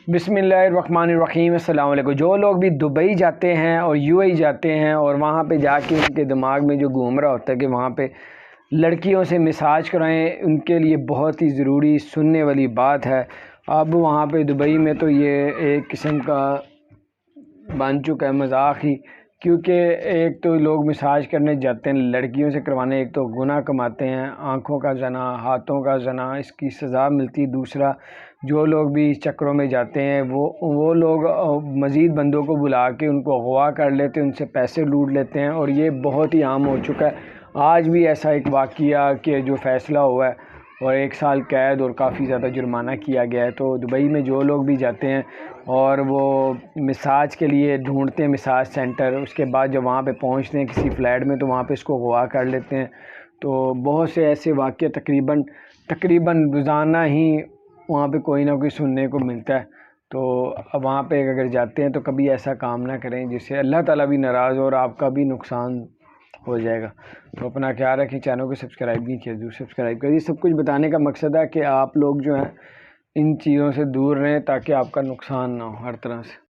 بسم اللہ الرحمن الرحیم۔ السلام علیکم۔ جو لوگ بھی دبئی جاتے ہیں اور یو اے جاتے ہیں اور وہاں پہ جا کے ان کے دماغ میں جو گھوم رہا ہوتا ہے کہ وہاں پہ لڑکیوں سے مساج کرائیں، ان کے لیے بہت ہی ضروری سننے والی بات ہے۔ اب وہاں پہ دبئی میں تو یہ ایک قسم کا بن چکا ہے مذاق ہی، کیونکہ ایک تو لوگ مساج کرنے جاتے ہیں لڑکیوں سے کروانے، ایک تو گناہ کماتے ہیں، آنکھوں کا زنا، ہاتھوں کا زنا، اس کی سزا ملتی۔ دوسرا جو لوگ بھی اس چکروں میں جاتے ہیں وہ لوگ مزید بندوں کو بلا کے ان کو اغوا کر لیتے ہیں، ان سے پیسے لوٹ لیتے ہیں، اور یہ بہت ہی عام ہو چکا ہے۔ آج بھی ایسا ایک واقعہ کہ جو فیصلہ ہوا ہے اور 1 سال قید اور کافی زیادہ جرمانہ کیا گیا ہے۔ تو دبئی میں جو لوگ بھی جاتے ہیں اور وہ مساج کے لیے ڈھونڈتے ہیں مساج سینٹر، اس کے بعد جب وہاں پہ پہنچتے ہیں کسی فلیٹ میں تو وہاں پہ اس کو اغوا کر لیتے ہیں۔ تو بہت سے ایسے واقعے تقریباً روزانہ ہی وہاں پہ کوئی نہ کوئی سننے کو ملتا ہے۔ تو اب وہاں پہ اگر جاتے ہیں تو کبھی ایسا کام نہ کریں جس سے اللہ تعالیٰ بھی ناراض ہو اور آپ کا بھی نقصان ہو جائے گا۔ تو اپنا خیال رکھیں، چینل کو سبسکرائب نہیں کیا ضرور سبسکرائب کریے۔ سب کچھ بتانے کا مقصد ہے کہ آپ لوگ جو ہیں ان چیزوں سے دور رہیں تاکہ آپ کا نقصان نہ ہو ہر طرح سے۔